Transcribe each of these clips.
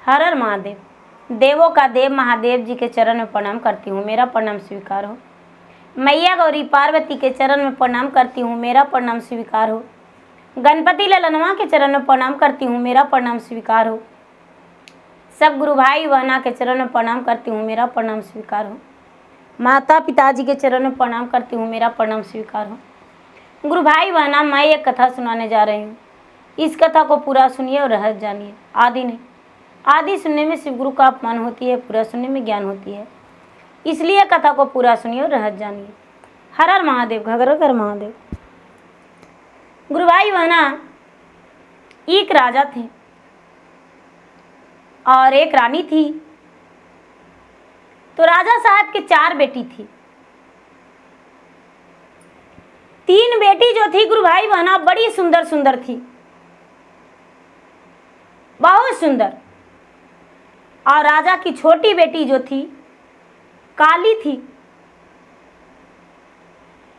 हर हर महादेव। देवों का देव महादेव जी के चरण में प्रणाम करती हूँ, मेरा प्रणाम स्वीकार हो। मैया गौरी पार्वती के चरण में प्रणाम करती हूँ, मेरा प्रणाम स्वीकार हो। गणपति ललनवा के चरण में प्रणाम करती हूँ, मेरा प्रणाम स्वीकार हो। सब गुरु भाई बहना के चरण में प्रणाम करती हूँ, मेरा प्रणाम स्वीकार हो। माता पिताजी के चरण में प्रणाम करती हूँ, मेरा प्रणाम स्वीकार हो। गुरु भाई बहना, मैं एक कथा सुनाने जा रही हूँ। इस कथा को पूरा सुनिए और रहस्य जानिए। आदि नहीं, आदि सुनने में शिव गुरु का अपमान होती है, पूरा सुनने में ज्ञान होती है। इसलिए कथा को पूरा सुनिए और रहस्य जानिए। हर हर महादेव, घगर महादेव। गुरु भाई बहना, एक राजा थे और एक रानी थी। तो राजा साहब के 4 बेटी थी। 3 बेटी जो थी गुरु भाई बहना बड़ी सुंदर सुंदर थी, बहुत सुंदर। और राजा की छोटी बेटी जो थी काली थी।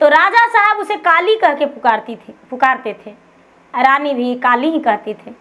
तो राजा साहब उसे काली कह के पुकारते थे। रानी भी काली ही कहते थे।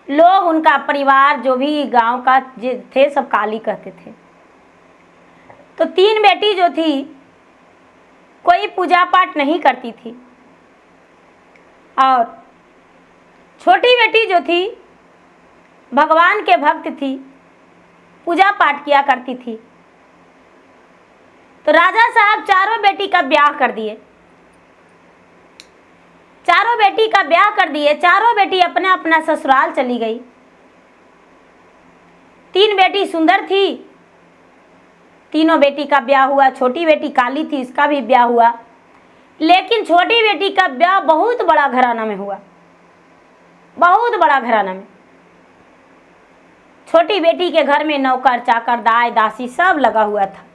लोग, उनका परिवार, जो भी गांव का थे, सब काली कहते थे। तो 3 बेटी जो थी कोई पूजा पाठ नहीं करती थी और छोटी बेटी जो थी भगवान के भक्त थी, पूजा पाठ किया करती थी। तो राजा साहब चारों बेटी का ब्याह कर दिए। चारों बेटी का ब्याह कर दिए। चारों बेटी अपने अपना ससुराल चली गई। 3 बेटी सुंदर थी, तीनों बेटी का ब्याह हुआ। छोटी बेटी काली थी, इसका भी ब्याह हुआ। लेकिन छोटी बेटी का ब्याह बहुत बड़ा घराना में हुआ, बहुत बड़ा घराना में। छोटी बेटी के घर में नौकर चाकर दाई दासी सब लगा हुआ था।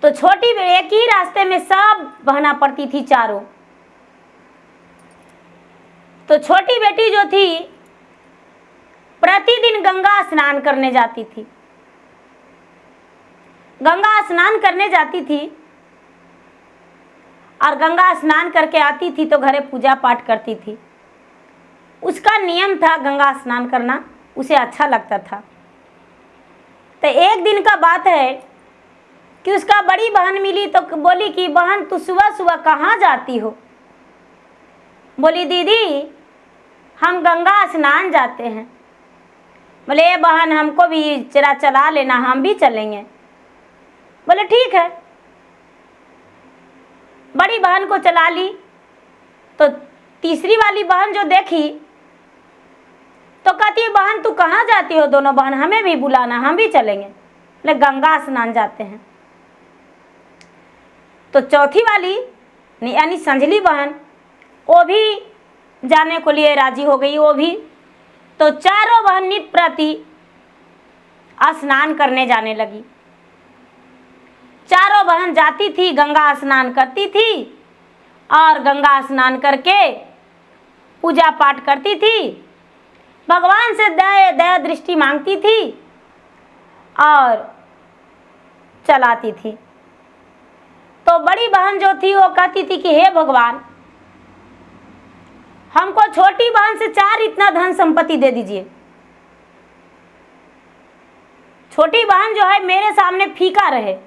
तो छोटी एक ही रास्ते में सब बहना पड़ती थी चारों। तो छोटी बेटी जो थी प्रतिदिन गंगा स्नान करने जाती थी। गंगा स्नान करने जाती थी और गंगा स्नान करके आती थी तो घरे पूजा पाठ करती थी। उसका नियम था गंगा स्नान करना, उसे अच्छा लगता था। तो एक दिन का बात है कि उसका बड़ी बहन मिली तो बोली कि बहन, तू सुबह सुबह कहाँ जाती हो? बोली, दीदी हम गंगा स्नान जाते हैं। बोले, बहन हमको भी जरा चला लेना, हम भी चलेंगे। बोले ठीक है। बड़ी बहन को चला ली तो तीसरी वाली बहन जो देखी तो कहती है, बहन तू कहाँ जाती हो? दोनों बहन, हमें भी बुलाना, हम भी चलेंगे। बोले गंगा स्नान जाते हैं। तो चौथी वाली यानी संजली बहन, वो भी जाने को लिए राजी हो गई, वो भी। तो चारों बहन नित्य प्रति स्नान करने जाने लगी। चारों बहन जाती थी, गंगा स्नान करती थी और गंगा स्नान करके पूजा पाठ करती थी, भगवान से दया दृष्टि मांगती थी और चलाती थी। तो बड़ी बहन जो थी वो कहती थी कि हे भगवान, हमको छोटी बहन से 4 इतना धन संपत्ति दे दीजिए। छोटी बहन जो है मेरे सामने फीका रहे।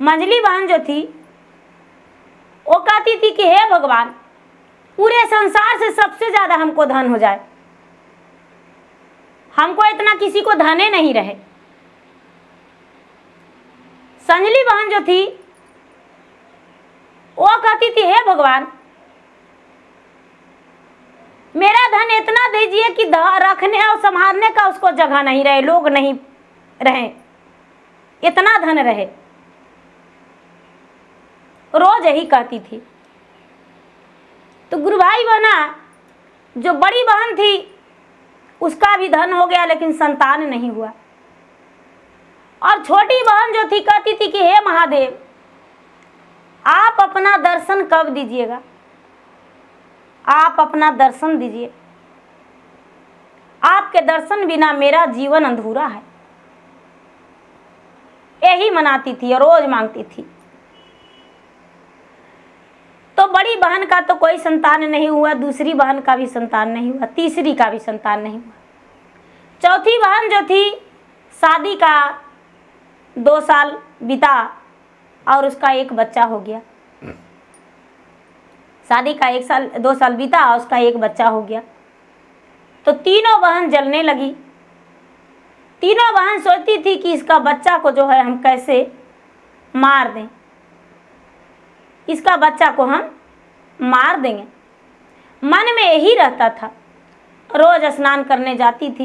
मंझली बहन जो थी वो कहती थी कि हे भगवान, पूरे संसार से सबसे ज्यादा हमको धन हो जाए, हमको इतना किसी को धने नहीं रहे। संजली बहन जो थी वो कहती थी, हे भगवान मेरा धन इतना दीजिए कि रखने और संभालने का उसको जगह नहीं रहे, लोग नहीं रहे, इतना धन रहे। रोज यही कहती थी। तो गुरु भाई बहना, जो बड़ी बहन थी उसका भी धन हो गया लेकिन संतान नहीं हुआ। और छोटी बहन जो थी कहती थी कि हे महादेव, आप अपना दर्शन कब दीजिएगा? आप अपना दर्शन दीजिए, आपके दर्शन बिना मेरा जीवन अधूरा है। यही मनाती थी और रोज मांगती थी। तो तो बड़ी बहन का तो कोई संतान नहीं हुआ, दूसरी बहन का भी संतान नहीं हुआ, तीसरी का भी संतान नहीं हुआ। चौथी बहन जो थी, शादी का 2 साल बीता और उसका एक बच्चा हो गया। शादी का 2 साल बीता और उसका एक बच्चा हो गया। तो तीनों बहन जलने लगी। तीनों बहन सोचती थी कि इसका बच्चा को जो है हम कैसे मार दें, इसका बच्चा को हम मार देंगे। मन में यही रहता था। रोज स्नान करने जाती थी।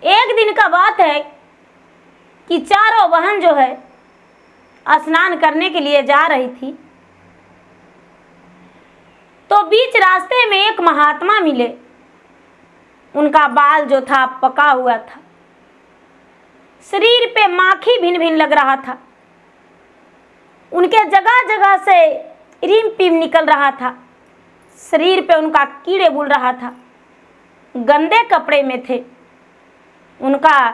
एक दिन का बात है कि चारों बहन जो है स्नान करने के लिए जा रही थी, तो बीच रास्ते में एक महात्मा मिले। उनका बाल जो था पका हुआ था, शरीर पे माखी भिन भिन लग रहा था, उनके जगह जगह से रिम पिम निकल रहा था, शरीर पे उनका कीड़े बुल रहा था, गंदे कपड़े में थे, उनका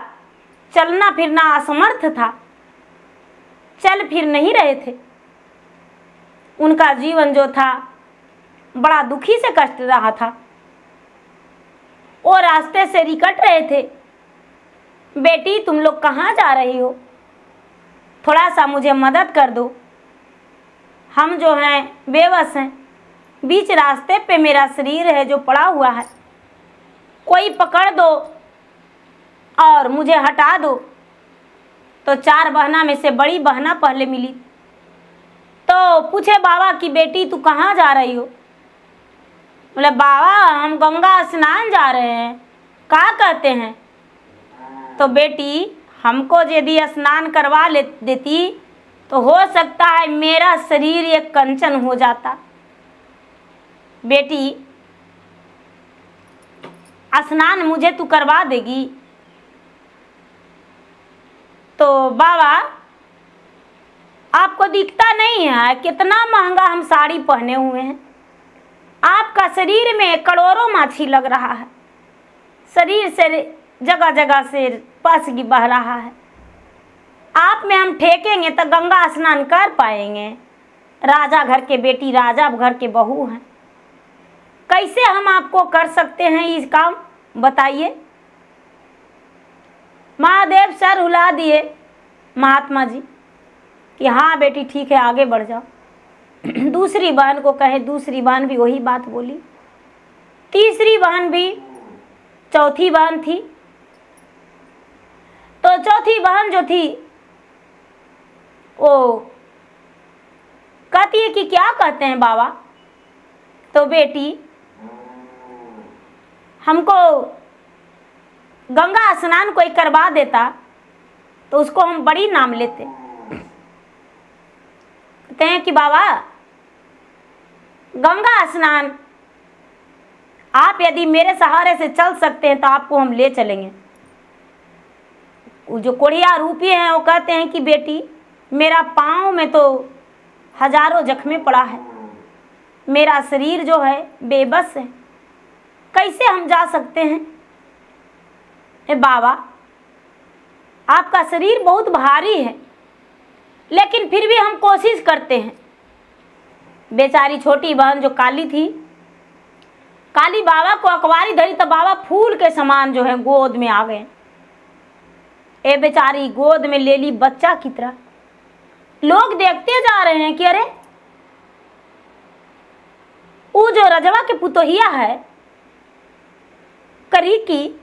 चलना फिरना असमर्थ था, चल फिर नहीं रहे थे। उनका जीवन जो था बड़ा दुखी से कष्ट रहा था। वो रास्ते से निकट रहे थे। बेटी तुम लोग कहाँ जा रही हो, थोड़ा सा मुझे मदद कर दो, हम जो हैं बेबस हैं, बीच रास्ते पे मेरा शरीर है जो पड़ा हुआ है, कोई पकड़ दो और मुझे हटा दो। तो 4 बहना में से बड़ी बहना पहले मिली। तो पूछे बाबा कि बेटी तू कहाँ जा रही हो। बोले बाबा हम गंगा स्नान जा रहे हैं। क्या कहते हैं। तो बेटी हमको यदि स्नान करवा देती तो हो सकता है मेरा शरीर एक कंचन हो जाता। बेटी स्नान मुझे तू करवा देगी। तो बाबा आपको दिखता नहीं है कितना महंगा हम साड़ी पहने हुए हैं, आपका शरीर में करोड़ों माछी लग रहा है, शरीर से जगह जगह से पस बह रहा है, आप में हम ठेकेंगे तो गंगा स्नान कर पाएंगे। राजा घर के बेटी, राजा घर के बहू हैं, कैसे हम आपको कर सकते हैं इस काम बताइए। महादेव सर हिला दिए महात्मा जी कि हाँ बेटी ठीक है आगे बढ़ जाओ। दूसरी बहन को कहे, दूसरी बहन भी वही बात बोली। तीसरी बहन भी, चौथी बहन थी। तो चौथी बहन जो थी वो कहती है कि क्या कहते हैं बाबा। तो बेटी हमको गंगा स्नान कोई करवा देता तो उसको हम बड़ी नाम लेते। कहते हैं कि बाबा गंगा स्नान आप यदि मेरे सहारे से चल सकते हैं तो आपको हम ले चलेंगे। जो कोढ़िया रूपी हैं वो कहते हैं कि बेटी मेरा पाँव में तो हजारों जख्में पड़ा है, मेरा शरीर जो है बेबस है, कैसे हम जा सकते हैं। बाबा आपका शरीर बहुत भारी है लेकिन फिर भी हम कोशिश करते हैं। बेचारी छोटी बहन जो काली थी, काली बाबा को अखबारी धरी तो बाबा फूल के समान जो है गोद में आ गए। ए बेचारी गोद में ले ली बच्चा की तरह। लोग देखते जा रहे हैं कि अरे वो जो रजवा के पुतोहिया है करी की,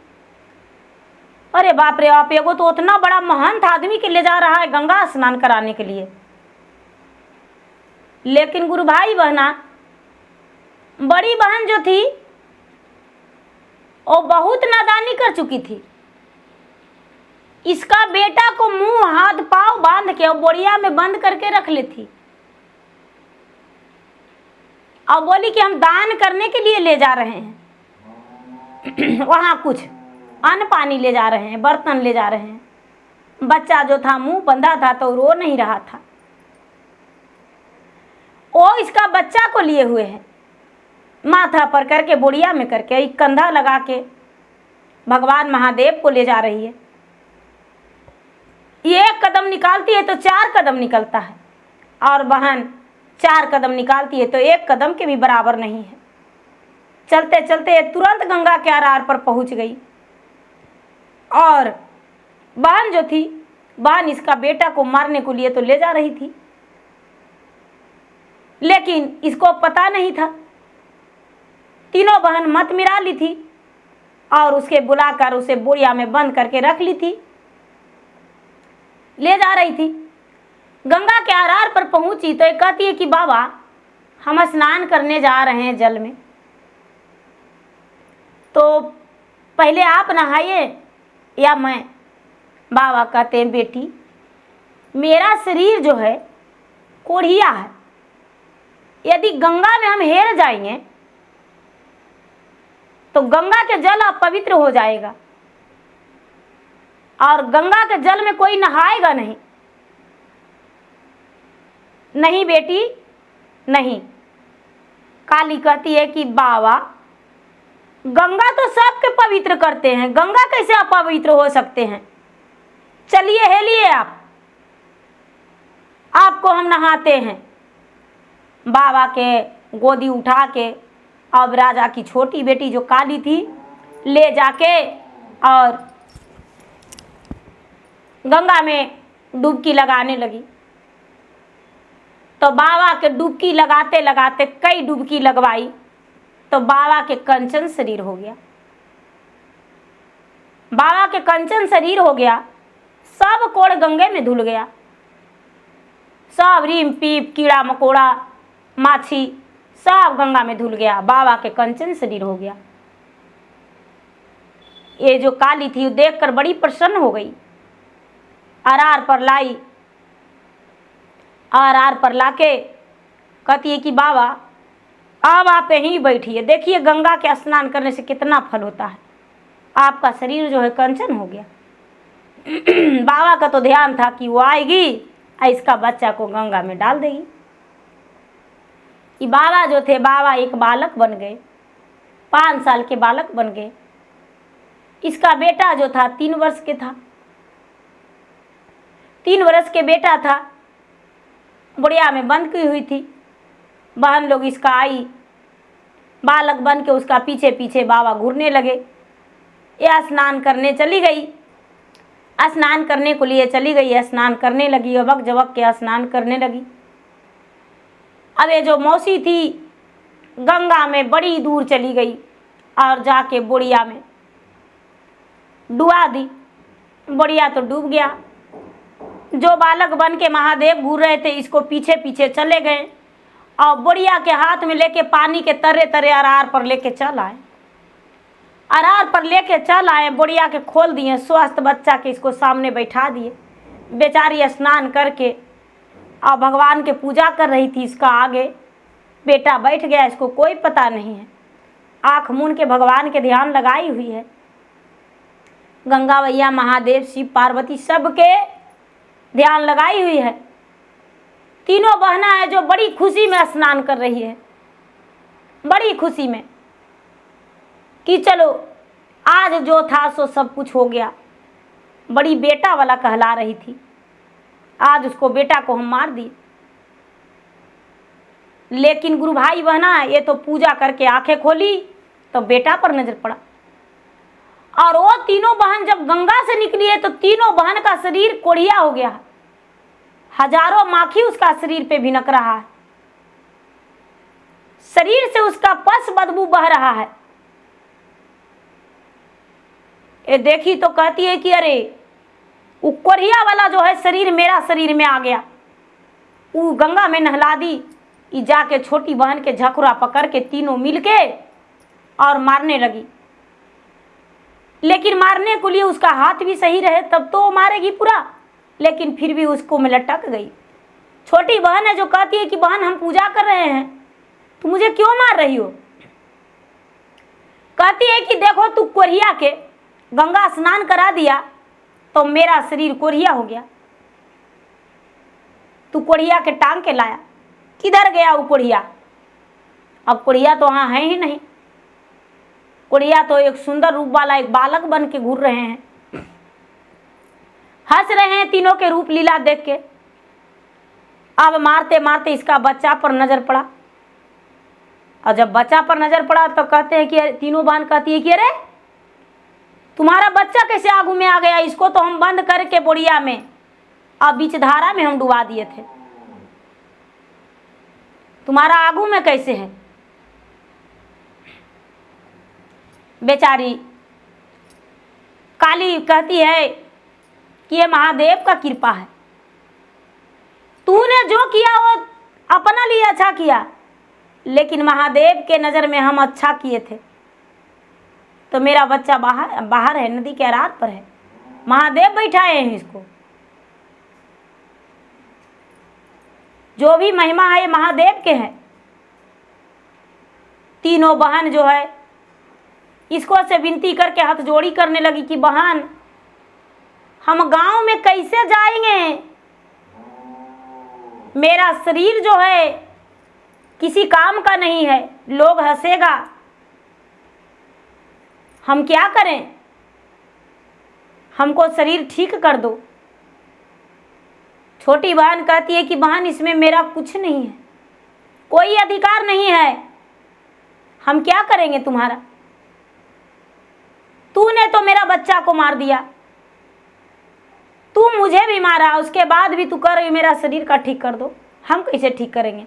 अरे बाप रे बाप, एगो तो उतना बड़ा महंत आदमी के ले जा रहा है गंगा स्नान कराने के लिए। लेकिन गुरु भाई बहना, बड़ी बहन जो थी वो बहुत नादानी कर चुकी थी। इसका बेटा को मुंह हाथ पांव बांध के और बोरिया में बंद करके रख लेती और बोली कि हम दान करने के लिए ले जा रहे हैं। वहां कुछ अन्न पानी ले जा रहे हैं, बर्तन ले जा रहे हैं। बच्चा जो था मुंह बंधा था तो रो नहीं रहा था। वो इसका बच्चा को लिए हुए है, माथा पर करके बोरिया में करके एक कंधा लगा के भगवान महादेव को ले जा रही है। ये 1 कदम निकालती है तो 4 कदम निकलता है और बहन 4 कदम निकालती है तो 1 कदम के भी बराबर नहीं है। चलते चलते तुरंत गंगा के आर पर पहुंच गई और बहन जो थी, बहन इसका बेटा को मारने को लिए तो ले जा रही थी, लेकिन इसको पता नहीं था। तीनों बहन मत मिरा ली थी और उसके बुलाकर उसे बोरिया में बंद करके रख ली थी, ले जा रही थी। गंगा के आर पर पहुंची तो कहती है कि बाबा हम स्नान करने जा रहे हैं जल में, तो पहले आप नहाइए या मैं। बाबा कहते हैं बेटी मेरा शरीर जो है कोढ़िया है, यदि गंगा में हम हेर जाएंगे तो गंगा के जल अपवित्र हो जाएगा और गंगा के जल में कोई नहाएगा नहीं। नहीं बेटी नहीं। काली कहती है कि बाबा गंगा तो सबके पवित्र करते हैं, गंगा कैसे अपवित्र हो सकते हैं। चलिए हेलिए आपको हम नहाते हैं। बाबा के गोदी उठा के अब राजा की छोटी बेटी जो काली थी ले जाके और गंगा में डुबकी लगाने लगी। तो बाबा के डुबकी लगाते लगाते कई डुबकी लगवाई तो बाबा के कंचन शरीर हो गया। बाबा के कंचन शरीर हो गया, सब कोड़ गंगे में धुल गया, सब रीम पीप कीड़ा मकोड़ा माछी सब गंगा में धुल गया, बाबा के कंचन शरीर हो गया। ये जो काली थी देखकर बड़ी प्रसन्न हो गई, आर पर लाई, आर पर लाके कहती है कि बाबा अब आप यहीं बैठिए, देखिए गंगा के स्नान करने से कितना फल होता है, आपका शरीर जो है कंचन हो गया। बाबा का तो ध्यान था कि वो आएगी और इसका बच्चा को गंगा में डाल देगी। ये बाबा जो थे, बाबा एक बालक बन गए, 5 साल के बालक बन गए। इसका बेटा जो था 3 वर्ष के था, 3 वर्ष के बेटा था, बुढ़िया में बंद की हुई थी। बहन लोग इसका आई, बालक बन के उसका पीछे पीछे बाबा घूरने लगे। यह स्नान करने चली गई, स्नान करने को लिए चली गई, स्नान करने लगी, अबक जबक के स्नान करने लगी। अब ये जो मौसी थी गंगा में बड़ी दूर चली गई और जाके बुढ़िया में डुबा दी। बुढ़िया तो डूब गया। जो बालक बन के महादेव घूर रहे थे इसको पीछे पीछे चले गए और बुढ़िया के हाथ में लेके पानी के तरे तरे आर पर लेके चल आए, आर पर लेके चल आए। बुढ़िया के खोल दिए, स्वस्थ बच्चा के इसको सामने बैठा दिए। बेचारी स्नान करके और भगवान के पूजा कर रही थी, इसका आगे बेटा बैठ गया, इसको कोई पता नहीं है। आँख मूंद के भगवान के ध्यान लगाई हुई है। गंगा मैया महादेव शिव पार्वती सबके ध्यान लगाई हुई है। तीनों बहना है जो बड़ी खुशी में स्नान कर रही है, बड़ी खुशी में कि चलो आज जो था सो सब कुछ हो गया। बड़ी बेटा वाला कहला रही थी, आज उसको बेटा को हम मार दिए। लेकिन गुरु भाई बहना ये तो पूजा करके आंखें खोली तो बेटा पर नजर पड़ा और वो तीनों बहन जब गंगा से निकली है तो तीनों बहन का शरीर कोढ़िया हो गया, हजारों माखी उसका शरीर पे भिनक रहा है, शरीर से उसका पस बदबू बह रहा है। ये देखी तो कहती है कि अरे वो कोढ़िया वाला जो है शरीर मेरा शरीर में आ गया। वो गंगा में नहला दी, ये जाके छोटी बहन के झकुरा पकड़ के तीनों मिलके और मारने लगी। लेकिन मारने के लिए उसका हाथ भी सही रहे तब तो मारेगी पूरा, लेकिन फिर भी उसको में लटक गई। छोटी बहन है जो कहती है कि बहन हम पूजा कर रहे हैं, तू मुझे क्यों मार रही हो। कहती है कि देखो तू कोढ़िया के गंगा स्नान करा दिया तो मेरा शरीर कोढ़िया हो गया। तू कोढ़िया के टांग के लाया, किधर गया वो कोढ़िया। अब कोढ़िया तो वहाँ है ही नहीं। कोढ़िया तो एक सुंदर रूप वाला एक बालक बन के घूर रहे हैं, हंस रहे हैं तीनों के रूप लीला देख के। अब मारते मारते इसका बच्चा पर नजर पड़ा, और जब बच्चा पर नजर पड़ा तो कहते हैं कि तीनों बहन कहती है कि अरे तुम्हारा बच्चा कैसे आगू में आ गया, इसको तो हम बंद करके बोरिया में और बीच धारा में हम डुबा दिए थे, तुम्हारा आगू में कैसे है। बेचारी काली कहती है कि ये महादेव का कृपा है, तूने जो किया वो अपना लिए अच्छा किया, लेकिन महादेव के नज़र में हम अच्छा किए थे, तो मेरा बच्चा बाहर है, नदी के रात पर है, महादेव बैठाए हैं इसको। जो भी महिमा है ये महादेव के है। तीनों बहन जो है इसको से विनती करके हाथ जोड़ी करने लगी कि बहन हम गांव में कैसे जाएंगे, मेरा शरीर जो है किसी काम का नहीं है, लोग हंसेगा, हम क्या करें, हमको शरीर ठीक कर दो। छोटी बहन कहती है कि बहन इसमें मेरा कुछ नहीं है, कोई अधिकार नहीं है, हम क्या करेंगे तुम्हारा, तूने तो मेरा बच्चा को मार दिया, तू मुझे भी मारा, उसके बाद भी तू कर मेरा शरीर का ठीक कर दो, हम कैसे ठीक करेंगे।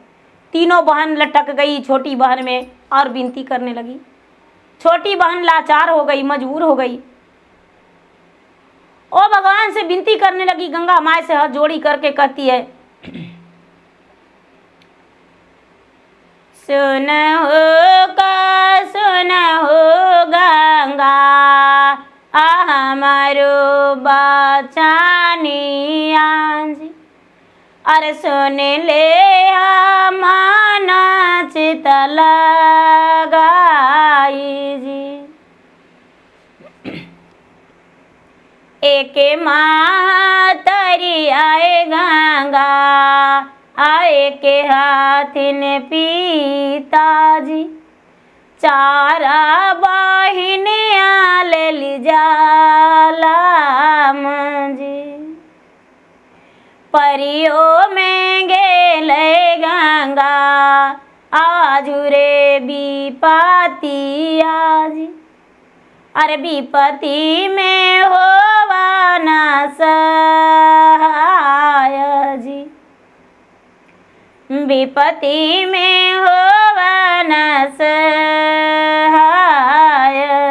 तीनों बहन लटक गई छोटी बहन में और विनती करने लगी। छोटी बहन लाचार हो गई, मजबूर हो गई, ओ भगवान से विनती करने लगी, गंगा माई से हाथ जोड़ी करके कहती है सुन हो गंगा हमारो बचानिया जी, अरे सुन ले माना चित लगाई जी। एक मातरी आए गंगा आए के हाथिन पिताजी, चारा बहिन ले ली जाला जी, परियो में गेले गंगा आजुरे विपति आजी, अरे विपत्ति में होवा ना सहाय जी, विपत्ति में होवा ना सहाय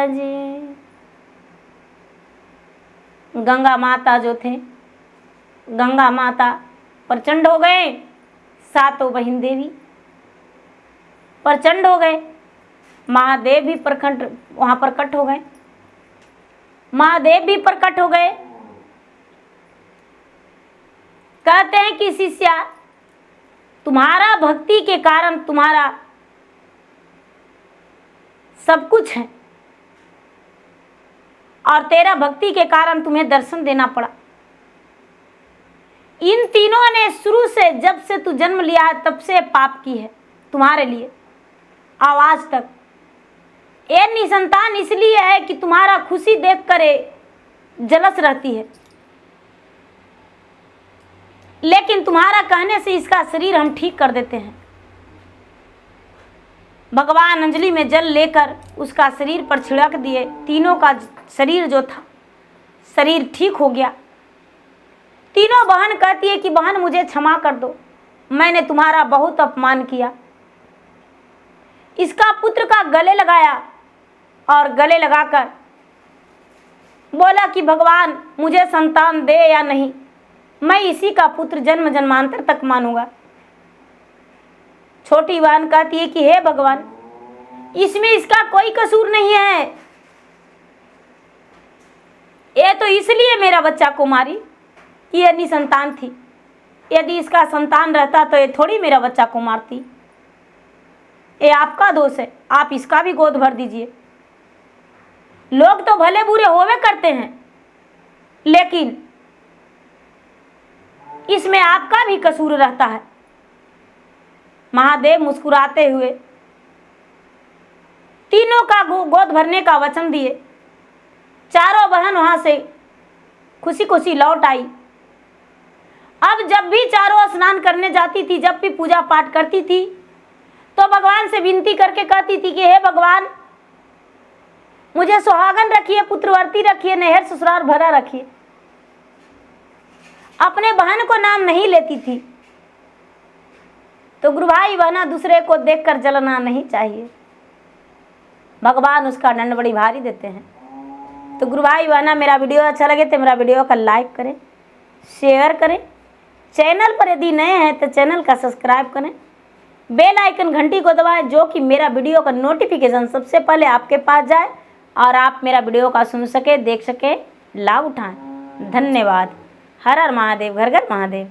जी। गंगा माता जो थे, गंगा माता प्रचंड हो गए, सातों बहन देवी प्रचंड हो गए, महादेव भी वहां प्रकट हो गए, महादेव भी प्रकट हो गए। कहते हैं कि शिष्या तुम्हारा भक्ति के कारण तुम्हारा सब कुछ है, और तेरा भक्ति के कारण तुम्हें दर्शन देना पड़ा। इन तीनों ने शुरू से जब से तू जन्म लिया है तब से पाप की है तुम्हारे लिए, आवाज तक। ये निसंतान इसलिए है कि तुम्हारा खुशी देख कर जलस रहती है, लेकिन तुम्हारा कहने से इसका शरीर हम ठीक कर देते हैं। भगवान अंजलि में जल लेकर उसका शरीर पर छिड़क दिए, तीनों का शरीर जो था शरीर ठीक हो गया। तीनों बहन कहती है कि बहन मुझे क्षमा कर दो, मैंने तुम्हारा बहुत अपमान किया। इसका पुत्र का गले लगाया और गले लगाकर बोला कि भगवान मुझे संतान दे या नहीं, मैं इसी का पुत्र जन्म जन्मांतर तक मानूंगा। छोटी बहन कहती है कि हे भगवान इसमें इसका कोई कसूर नहीं है, ये तो इसलिए मेरा बच्चा को मारी कि ये निसंतान थी, यदि इसका संतान रहता तो ये थोड़ी मेरा बच्चा को मारती। ये आपका दोष है, आप इसका भी गोद भर दीजिए। लोग तो भले बुरे होवे करते हैं, लेकिन इसमें आपका भी कसूर रहता है। महादेव मुस्कुराते हुए तीनों का गोद भरने का वचन दिए। चारों बहन वहां से खुशी खुशी लौट आई अब जब भी चारों स्नान करने जाती थी, जब भी पूजा पाठ करती थी, तो भगवान से विनती करके कहती थी कि हे भगवान, मुझे सुहागन रखिए, पुत्रवर्ती रखिए, नहर ससुराल भरा रखिए। अपने बहन को नाम नहीं लेती थी। तो गुरु भाई बहना, दूसरे को देखकर जलना नहीं चाहिए, भगवान उसका दंड बड़ी भारी देते हैं। तो गुरु भाई बहना, मेरा वीडियो अच्छा लगे तो मेरा वीडियो का लाइक करें, शेयर करें, चैनल पर यदि नए हैं तो चैनल का सब्सक्राइब करें, बेल आइकन घंटी को दबाएं, जो कि मेरा वीडियो का नोटिफिकेशन सबसे पहले आपके पास जाए और आप मेरा वीडियो का सुन सके, देख सके, लाभ उठाएं। धन्यवाद। हर हर महादेव, घर घर महादेव।